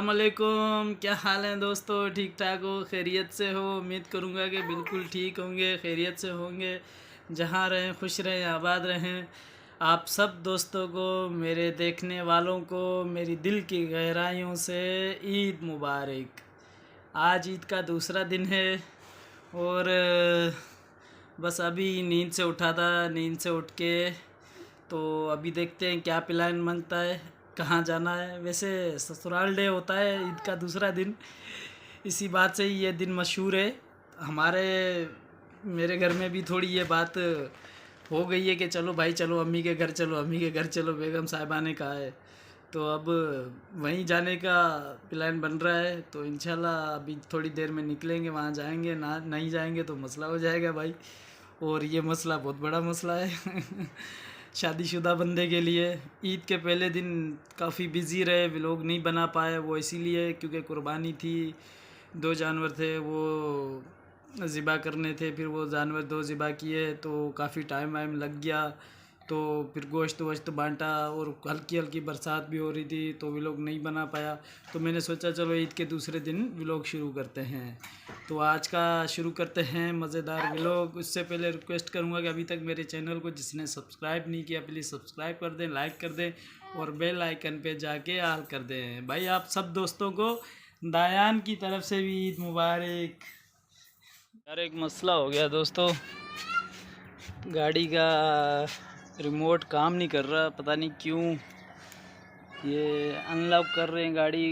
अस्सलामुअलैकुम, क्या हाल है दोस्तों। ठीक ठाक हो, खैरियत से हो। उम्मीद करूँगा कि बिल्कुल ठीक होंगे, खैरियत से होंगे। जहाँ रहें खुश रहें, आबाद रहें। आप सब दोस्तों को, मेरे देखने वालों को मेरी दिल की गहराइयों से ईद मुबारक। आज ईद का दूसरा दिन है और बस अभी नींद से उठा था। नींद से उठ के तो अभी देखते हैं क्या प्लान बनता है, कहाँ जाना है। वैसे ससुराल डे होता है ईद का दूसरा दिन, इसी बात से ही ये दिन मशहूर है। हमारे मेरे घर में भी थोड़ी ये बात हो गई है कि चलो भाई चलो अम्मी के घर चलो, अम्मी के घर चलो, बेगम साहिबा ने कहा है। तो अब वहीं जाने का प्लान बन रहा है। तो इंशाल्लाह अभी थोड़ी देर में निकलेंगे, वहाँ जाएंगे। ना नहीं जाएंगे तो मसला हो जाएगा भाई, और ये मसला बहुत बड़ा मसला है शादीशुदा बंदे के लिए। ईद के पहले दिन काफ़ी बिज़ी रहे, व्लॉग नहीं बना पाए। वो इसीलिए क्योंकि कुर्बानी थी, 2 जानवर थे वो ज़िबा करने थे। फिर वो जानवर 2 ज़िबा किए तो काफ़ी टाइम वाइम लग गया। तो फिर गोश्त वोश्त बांटा और हल्की हल्की बरसात भी हो रही थी तो व्लॉग नहीं बना पाया। तो मैंने सोचा चलो ईद के दूसरे दिन व्लॉग शुरू करते हैं। तो आज का शुरू करते हैं मज़ेदार व्लॉग। उससे पहले रिक्वेस्ट करूंगा कि अभी तक मेरे चैनल को जिसने सब्सक्राइब नहीं किया प्लीज़ सब्सक्राइब कर दें, लाइक कर दें और बेल आइकन पे जाके ऑल कर दें। भाई आप सब दोस्तों को दायान की तरफ से भी ईद मुबारक। यार एक मसला हो गया दोस्तों, गाड़ी का रिमोट काम नहीं कर रहा, पता नहीं क्यों। ये अनलॉक कर रहे हैं गाड़ी,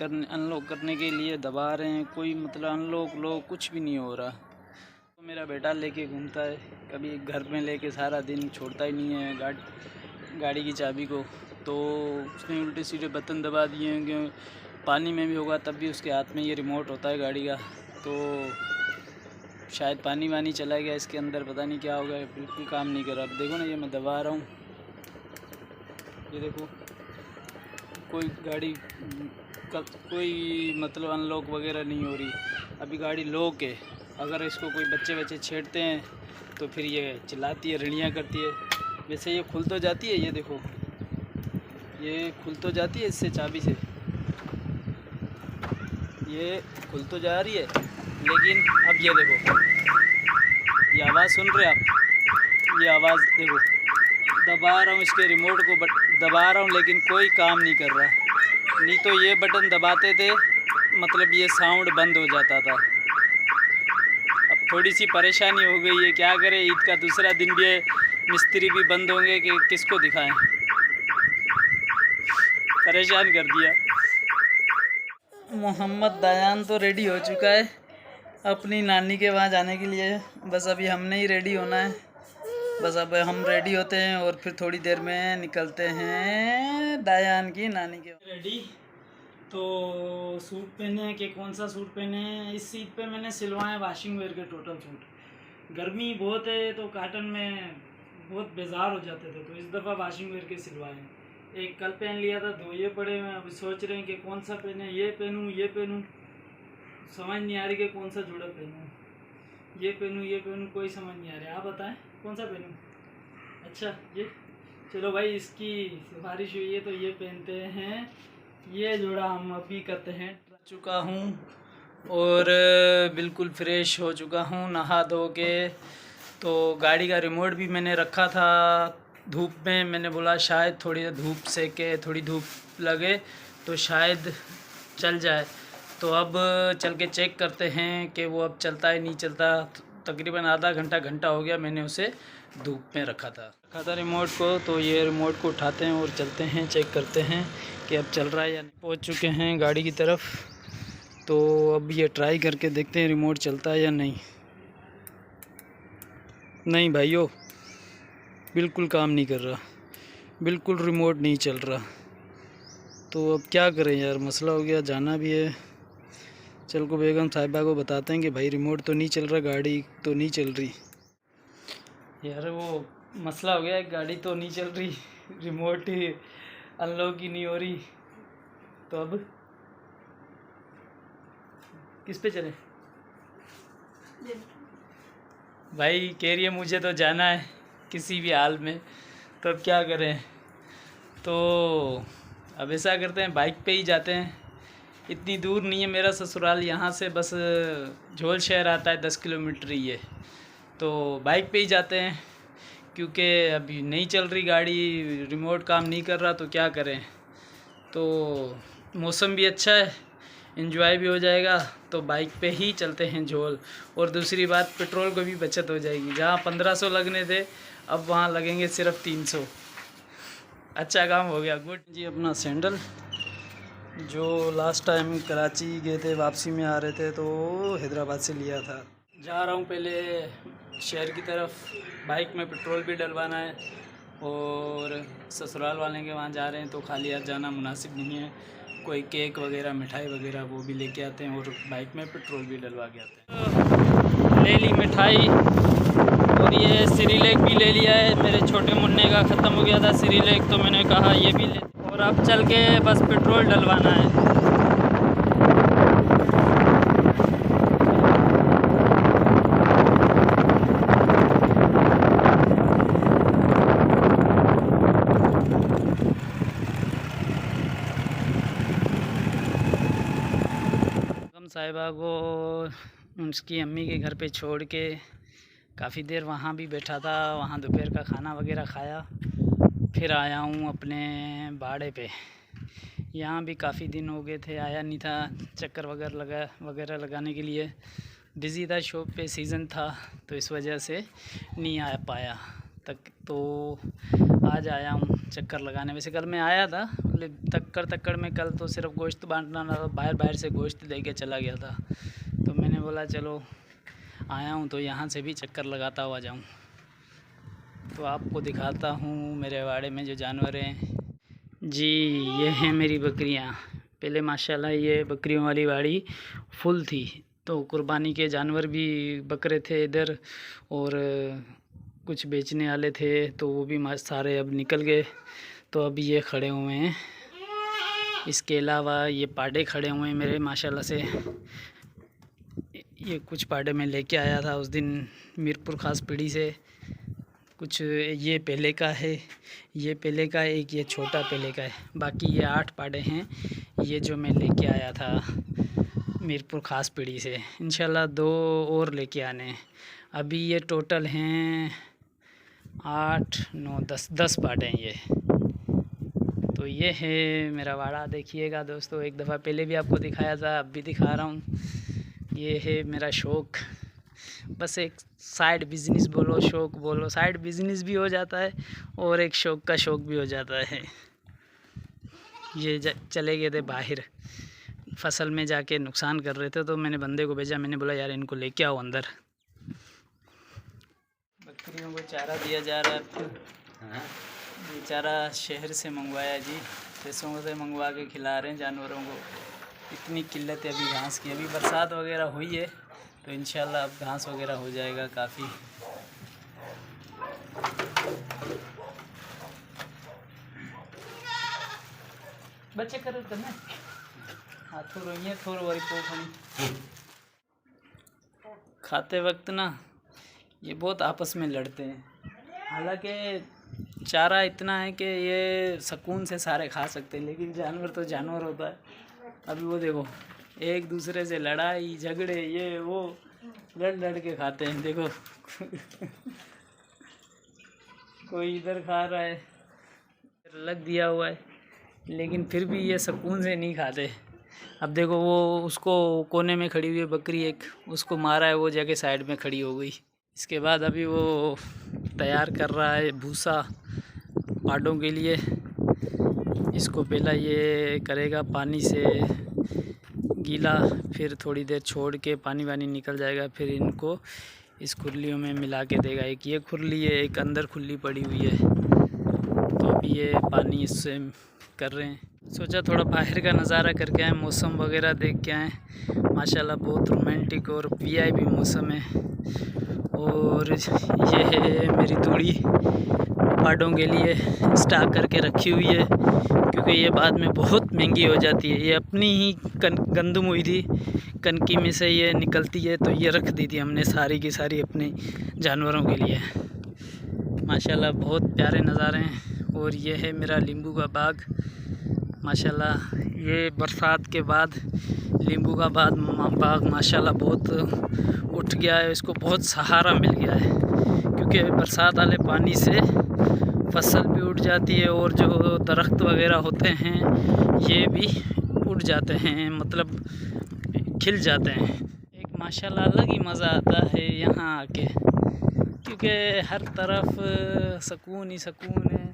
अनलॉक करने के लिए दबा रहे हैं, कोई मतलब अनलॉक कुछ भी नहीं हो रहा। तो मेरा बेटा लेके घूमता है, कभी घर में लेके सारा दिन छोड़ता ही नहीं है गाड़ी की चाबी को। तो उसने उल्टे सीधे बटन दबा दिए हैं कि पानी में भी होगा तब भी उसके हाथ में ये रिमोट होता है गाड़ी का। तो शायद पानी वानी चला गया इसके अंदर, पता नहीं क्या हो गया, बिल्कुल काम नहीं कर रहा। अब देखो ना, ये मैं दबा रहा हूँ, ये देखो कोई गाड़ी का कोई मतलब अनलॉक वगैरह नहीं हो रही। अभी गाड़ी लॉक है, अगर इसको कोई बच्चे छेड़ते हैं तो फिर ये चिल्लाती है, ऋणियाँ करती है। वैसे ये खुल तो जाती है, ये देखो ये खुल तो जाती है इससे, चाबी से ये खुल तो जा रही है। लेकिन अब ये देखो, ये आवाज़ सुन रहे आप, ये आवाज़ देखो, दबा रहा हूँ इसके रिमोट को, दबा रहा हूँ लेकिन कोई काम नहीं कर रहा। नहीं तो ये बटन दबाते थे मतलब ये साउंड बंद हो जाता था। अब थोड़ी सी परेशानी हो गई है, क्या करें। ईद का दूसरा दिन भी है, मिस्त्री भी बंद होंगे कि किसको दिखाएं, परेशान कर दिया। मोहम्मद दायान तो रेडी हो चुका है अपनी नानी के वहाँ जाने के लिए। बस अभी हमने ही रेडी होना है। बस अब हम रेडी होते हैं और फिर थोड़ी देर में निकलते हैं दायान की नानी के। रेडी तो सूट पहने हैं कि कौन सा सूट पहने हैं। इस सीट पे मैंने सिलवाए वाशिंग वेयर के टोटल सूट। गर्मी बहुत है तो काटन में बहुत बेजार हो जाते थे, तो इस दफ़ा वाशिंग वेयर के सिलवाए हैं। एक कल पहन लिया था, धोए पड़े हैं। अभी सोच रहे हैं कि कौन सा पहने, ये पहनूँ, समझ नहीं आ रही कि कौन सा जोड़ा पहनूँ। ये पहनूँ, कोई समझ नहीं आ रहा। आप बताएं कौन सा पहनूँ। अच्छा ये चलो भाई, इसकी सिफारिश हुई है तो ये पहनते हैं। ये जोड़ा हम अभी करते हैं। चुका हूँ और बिल्कुल फ्रेश हो चुका हूँ नहा धो के। तो गाड़ी का रिमोट भी मैंने रखा था धूप में। मैंने बोला शायद थोड़ी धूप सेके, थोड़ी धूप लगे तो शायद चल जाए। तो अब चल के चेक करते हैं कि वो अब चलता है नहीं चलता। तकरीबन आधा घंटा हो गया मैंने उसे धूप में रखा था रिमोट को। तो ये रिमोट को उठाते हैं और चलते हैं, चेक करते हैं कि अब चल रहा है या नहीं। पहुंच चुके हैं गाड़ी की तरफ, तो अब ये ट्राई करके देखते हैं रिमोट चलता है या नहीं। नहीं भाइयों, बिल्कुल काम नहीं कर रहा, बिल्कुल रिमोट नहीं चल रहा। तो अब क्या करें यार, मसला हो गया, जाना भी है। चल को बेगम साहिबा को बताते हैं कि भाई रिमोट तो नहीं चल रहा, गाड़ी तो नहीं चल रही। यार वो मसला हो गया, गाड़ी तो नहीं चल रही, रिमोट ही अनलॉक ही नहीं हो रही। तो अब किस पे चले भाई। कह रही है मुझे तो जाना है किसी भी हाल में, तो अब क्या करें। तो अब ऐसा करते हैं, बाइक पे ही जाते हैं। इतनी दूर नहीं है मेरा ससुराल, यहाँ से बस झोल शहर आता है 10 किलोमीटर ही है। तो बाइक पे ही जाते हैं, क्योंकि अभी नहीं चल रही गाड़ी, रिमोट काम नहीं कर रहा, तो क्या करें। तो मौसम भी अच्छा है, एंजॉय भी हो जाएगा, तो बाइक पे ही चलते हैं झोल। और दूसरी बात, पेट्रोल को भी बचत हो जाएगी। जहाँ 1500 लगने थे, अब वहाँ लगेंगे सिर्फ 300। अच्छा काम हो गया, गुड जी। अपना सैंडल जो लास्ट टाइम कराची गए थे, वापसी में आ रहे थे, तो हैदराबाद से लिया था। जा रहा हूँ पहले शहर की तरफ, बाइक में पेट्रोल भी डलवाना है, और ससुराल वाले के वहाँ जा रहे हैं, तो खाली हाथ जाना मुनासिब नहीं है। कोई केक वगैरह, मिठाई वगैरह वो भी लेके आते हैं, और बाइक में पेट्रोल भी डलवा के आते हैं। ले ली मिठाई, और ये सिरिलेक भी ले लिया है। मेरे छोटे मुन्ने का ख़त्म हो गया था सिरिलेक, तो मैंने कहा ये भी ले, और अब चल के बस पेट्रोल डलवाना है। साहिबा को उसकी अम्मी के घर पे छोड़ के काफ़ी देर वहाँ भी बैठा था, वहाँ दोपहर का खाना वगैरह खाया, फिर आया हूँ अपने बाड़े पे। यहाँ भी काफ़ी दिन हो गए थे, आया नहीं था चक्कर वगैरह लगाने के लिए। बिज़ी था, शॉप पे सीज़न था, तो इस वजह से नहीं आ पाया तक। तो आज आया हूँ चक्कर लगाने। वैसे कल मैं आया था, तक्कड़ में कल तो सिर्फ गोश्त बांटना था, बाहर से गोश्त लेके चला गया था। तो मैंने बोला चलो आया हूँ तो यहाँ से भी चक्कर लगाता हुआ जाऊँ। तो आपको दिखाता हूँ मेरे वाड़े में जो जानवर हैं जी। ये हैं मेरी बकरियाँ। पहले माशाल्लाह ये बकरियों वाली वाड़ी फुल थी, तो कुर्बानी के जानवर भी बकरे थे इधर, और कुछ बेचने वाले थे, तो वो भी सारे अब निकल गए। तो अभी ये खड़े हुए हैं। इसके अलावा ये पाडे खड़े हुए हैं मेरे माशाल्लाह से। ये कुछ पाडे में लेके आया था उस दिन मीरपुर खास पीढ़ी से। कुछ ये पहले का है, ये पहले का है, एक ये छोटा पहले का है। बाकी ये 8 पाडे हैं, ये जो मैं लेके आया था मीरपुर खास पीढ़ी से। इंशाल्लाह 2 और लेके आने हैं। अभी ये टोटल हैं 8, 9, 10 पाडे हैं ये। तो ये है मेरा वाड़ा, देखिएगा दोस्तों। एक दफ़ा पहले भी आपको दिखाया था, अब भी दिखा रहा हूँ। ये है मेरा शौक़, बस एक साइड बिज़नेस बोलो, शौक़ बोलो, साइड बिज़नेस भी हो जाता है और एक शौक़ का शौक़ भी हो जाता है। ये चले गए थे बाहर, फसल में जाके नुकसान कर रहे थे, तो मैंने बंदे को भेजा, मैंने बोला यार इनको लेके आओ अंदर। बकरियों को चारा दिया जा रहा है। ये चारा शहर से मंगवाया जी, पैसों से मंगवा के खिला रहे हैं जानवरों को। इतनी किल्लत है अभी घास की, अभी बरसात वगैरह हुई है, तो इंशाल्लाह अब घास वगैरह हो जाएगा काफ़ी। बच्चे कर करना हाथों रोइए थोड़ वरी पोखनी। खाते वक्त ना ये बहुत आपस में लड़ते हैं। हालांकि चारा इतना है कि ये सुकून से सारे खा सकते हैं, लेकिन जानवर तो जानवर होता है। अभी वो देखो एक दूसरे से लड़ाई झगड़े, ये वो लड़ के खाते हैं। देखो कोई इधर खा रहा है, लग दिया हुआ है, लेकिन फिर भी ये सुकून से नहीं खाते। अब देखो वो उसको कोने में खड़ी हुई है बकरी, एक उसको मारा है, वो जगह साइड में खड़ी हो गई। इसके बाद अभी वो तैयार कर रहा है भूसा पाडों के लिए। इसको पहला ये करेगा पानी से गीला, फिर थोड़ी देर छोड़ के पानी वानी निकल जाएगा, फिर इनको इस खुरलियों में मिला के देगा। एक ये खुरली है, एक अंदर खुरली पड़ी हुई है, तो अभी ये पानी इससे कर रहे हैं। सोचा थोड़ा बाहर का नज़ारा करके आए, मौसम वगैरह देख के आए। माशाल्लाह बहुत रोमांटिक और वीआईपी मौसम है। और ये है मेरी तूड़ी पाडों के लिए स्टॉक करके रखी हुई है, क्योंकि ये बाद में बहुत महंगी हो जाती है। ये अपनी ही गंदम हुई थी, कनकी में से ये निकलती है, तो ये रख दी थी हमने सारी की सारी अपने जानवरों के लिए। माशाल्लाह बहुत प्यारे नज़ारे हैं। और ये है मेरा नींबू का बाग, माशाल्लाह ये बरसात के बाद नींबू का बाग माशाल्लाह बहुत उठ गया है, इसको बहुत सहारा मिल गया है, क्योंकि बरसात वाले पानी से फसल भी उठ जाती है और जो दरख्त वगैरह होते हैं ये भी उठ जाते हैं, मतलब खिल जाते हैं। एक माशाल्लाह अलग ही मज़ा आता है यहाँ आके, क्योंकि हर तरफ सुकून ही सुकून है,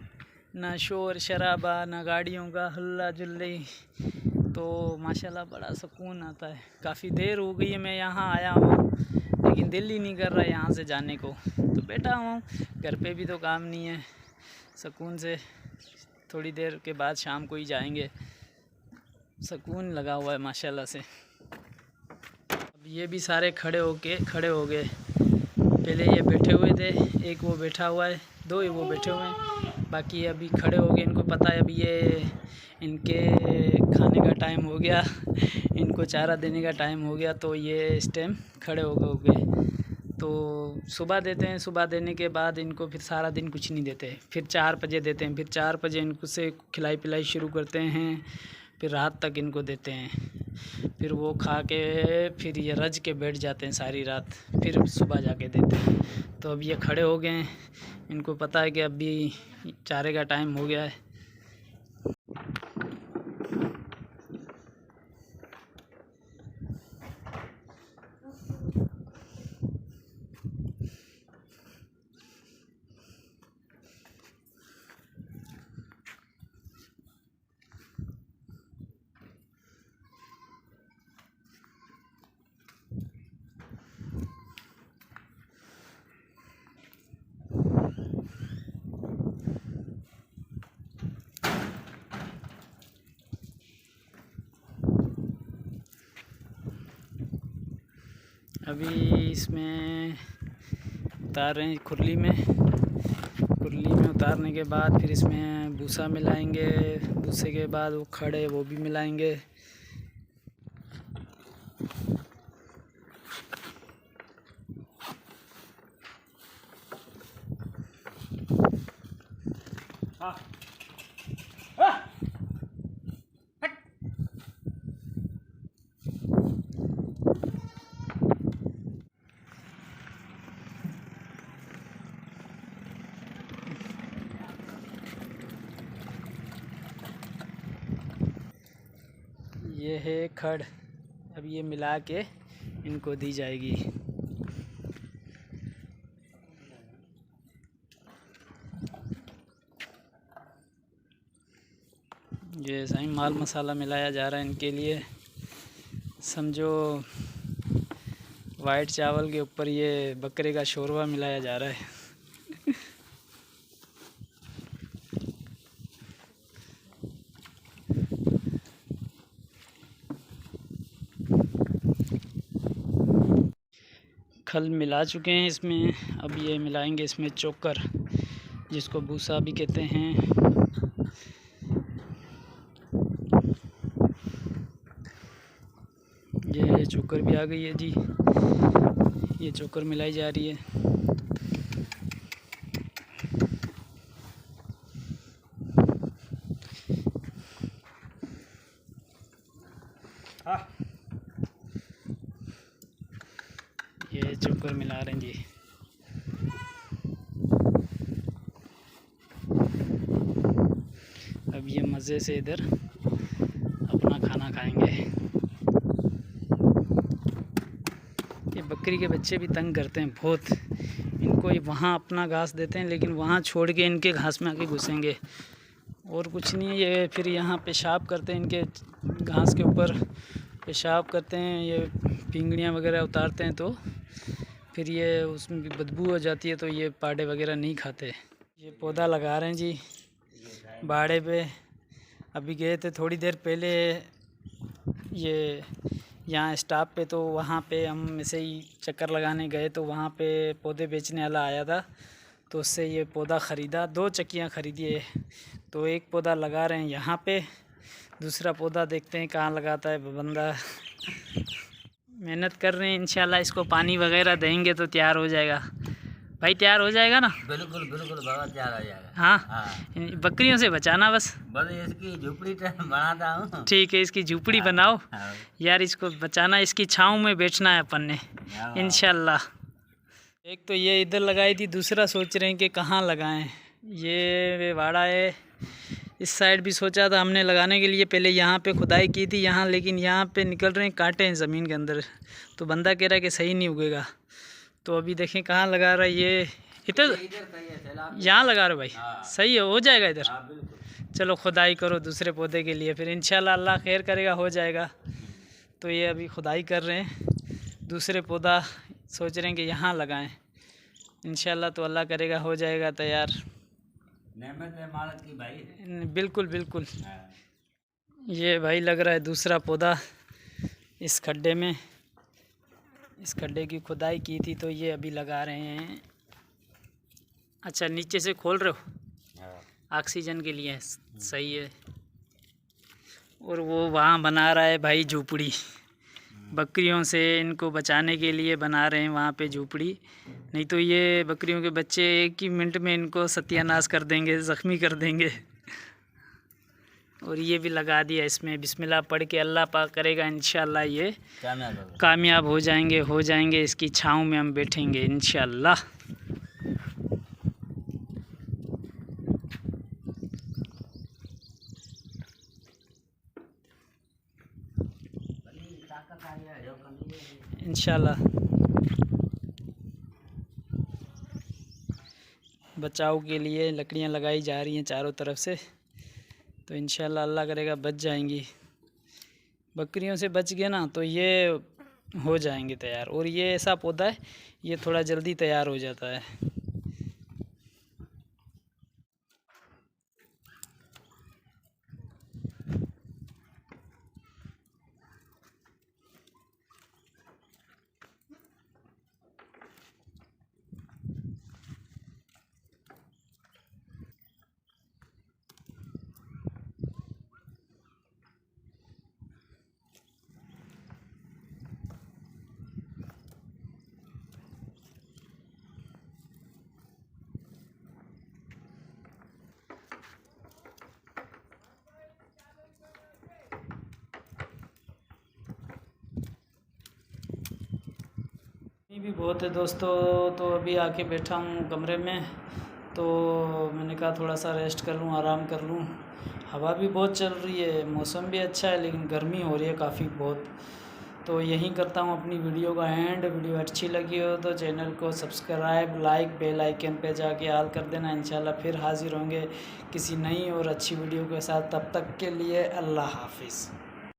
ना शोर शराबा, ना गाड़ियों का हल्ला जुल्ली, तो माशाल्लाह बड़ा सुकून आता है। काफ़ी देर हो गई है मैं यहाँ आया हूँ, लेकिन दिल ही नहीं कर रहा यहाँ से जाने को, तो बैठा हूँ। घर पे भी तो काम नहीं है, सुकून से थोड़ी देर के बाद शाम को ही जाएंगे। सुकून लगा हुआ है माशाल्लाह से। अब ये भी सारे खड़े हो गए। पहले ये बैठे हुए थे, एक वो बैठा हुआ है, दो ही वो बैठे हुए हैं, बाकी अभी खड़े हो गए। इनको पता है अभी ये इनके खाने का टाइम हो गया, इनको चारा देने का टाइम हो गया, तो ये इस टाइम खड़े हो गए। तो सुबह देते हैं, सुबह देने के बाद इनको फिर सारा दिन कुछ नहीं देते, फिर 4 बजे देते हैं, फिर 4 बजे इनको से खिलाई पिलाई शुरू करते हैं, फिर रात तक इनको देते हैं। फिर वो खा के फिर ये रज के बैठ जाते हैं सारी रात, फिर सुबह जाके देते हैं। तो अब ये खड़े हो गए हैं, इनको पता है कि अभी चारे का टाइम हो गया है। अभी इसमें उतार रहे हैं खुरली में उतारने के बाद फिर इसमें भूसा मिलाएंगे, भूसे के बाद वो खड़े वो भी मिलाएंगे। ये है खड़, अब ये मिला के इनको दी जाएगी। ये ऐसा ही माल मसाला मिलाया जा रहा है इनके लिए। समझो वाइट चावल के ऊपर ये बकरे का शोरबा मिलाया जा रहा है। खल मिला चुके हैं इसमें, अब ये मिलाएंगे इसमें चोकर, जिसको भूसा भी कहते हैं। ये चोकर भी आ गई है जी, ये चोकर मिलाई जा रही है। ये चोकर मिला रहे हैं जी। अब ये मज़े से इधर अपना खाना खाएंगे। ये बकरी के बच्चे भी तंग करते हैं बहुत, इनको ये वहाँ अपना घास देते हैं, लेकिन वहाँ छोड़ के इनके घास में आके घुसेंगे, और कुछ नहीं है। ये फिर यहाँ पेशाब करते हैं, इनके घास के ऊपर पेशाब करते हैं, ये पिंगड़ियाँ वगैरह उतारते हैं, तो फिर ये उसमें भी बदबू हो जाती है, तो ये पाड़े वगैरह नहीं खाते। ये पौधा लगा रहे हैं जी बाड़े पे। अभी गए थे थोड़ी देर पहले ये यहाँ स्टॉप पे, तो वहाँ पे हम ऐसे ही चक्कर लगाने गए, तो वहाँ पे पौधे बेचने वाला आया था, तो उससे ये पौधा ख़रीदा। 2 चक्कियाँ ख़रीदी है, तो एक पौधा लगा रहे हैं यहाँ पे, दूसरा पौधा देखते हैं कहाँ लगाता है बंदा। मेहनत कर रहे हैं, इंशाल्लाह इसको पानी वगैरह देंगे तो तैयार हो जाएगा। भाई तैयार हो जाएगा ना? बिल्कुल बिल्कुल बाबा, तैयार हो जाएगा। हाँ, हाँ, इन बकरियों से बचाना बस। इसकी झोपड़ी बनाता हूँ। ठीक है, इसकी झोपड़ी बनाओ हाँ, यार, इसको बचाना, इसकी छाँव में बैठना है अपन ने हाँ। इंशाल्लाह। एक तो ये इधर लगाई थी, दूसरा सोच रहे हैं कि कहाँ लगाएं। ये वाड़ा है, इस साइड भी सोचा था हमने लगाने के लिए, पहले यहाँ पे खुदाई की थी यहाँ, लेकिन यहाँ पे निकल रहे हैं कांटे हैं ज़मीन के अंदर, तो बंदा कह रहा है कि सही नहीं उगेगा। तो अभी देखें कहाँ लगा रहा है ये, इधर यहाँ लगा रहे हो भाई? सही है, हो जाएगा इधर। चलो खुदाई करो दूसरे पौधे के लिए, फिर इंशाल्लाह अल्लाह खैर करेगा, हो जाएगा। तो ये अभी खुदाई कर रहे हैं, दूसरे पौधा सोच रहे हैं कि यहाँ लगाएं इंशाल्लाह, तो अल्लाह करेगा हो जाएगा तैयार। नेमत है मालत की भाई। बिल्कुल बिल्कुल। ये भाई लग रहा है दूसरा पौधा इस खड्डे में, इस खड्डे की खुदाई की थी तो ये अभी लगा रहे हैं। अच्छा, नीचे से खोल रहे हो? ऑक्सीजन के लिए, सही है। और वो वहाँ बना रहा है भाई झोपड़ी, बकरियों से इनको बचाने के लिए बना रहे हैं वहाँ पे झोपड़ी, नहीं तो ये बकरियों के बच्चे एक ही मिनट में इनको सत्यानाश कर देंगे, ज़ख्मी कर देंगे। और ये भी लगा दिया इसमें, बिस्मिल्लाह पढ़ के, अल्लाह पाक करेगा इंशाल्लाह ये कामयाब हो जाएंगे। इसकी छाँव में हम बैठेंगे इंशाल्लाह। इंशाल्लाह बचाव के लिए लकड़ियाँ लगाई जा रही हैं चारों तरफ से, तो इंशाल्लाह अल्लाह करेगा बच जाएंगी। बकरियों से बच गए ना तो ये हो जाएंगे तैयार। और ये ऐसा पौधा है, ये थोड़ा जल्दी तैयार हो जाता है। भी बहुत है दोस्तों, तो अभी आके बैठा हूँ कमरे में, तो मैंने कहा थोड़ा सा रेस्ट कर लूँ, आराम कर लूँ। हवा भी बहुत चल रही है, मौसम भी अच्छा है, लेकिन गर्मी हो रही है काफ़ी बहुत। तो यहीं करता हूँ अपनी वीडियो का एंड। वीडियो अच्छी लगी हो तो चैनल को सब्सक्राइब, लाइक, बेल आइकन पे जाके ऑल कर देना। इंशाल्लाह फिर हाजिर होंगे किसी नई और अच्छी वीडियो के साथ। तब तक के लिए अल्लाह हाफिज़।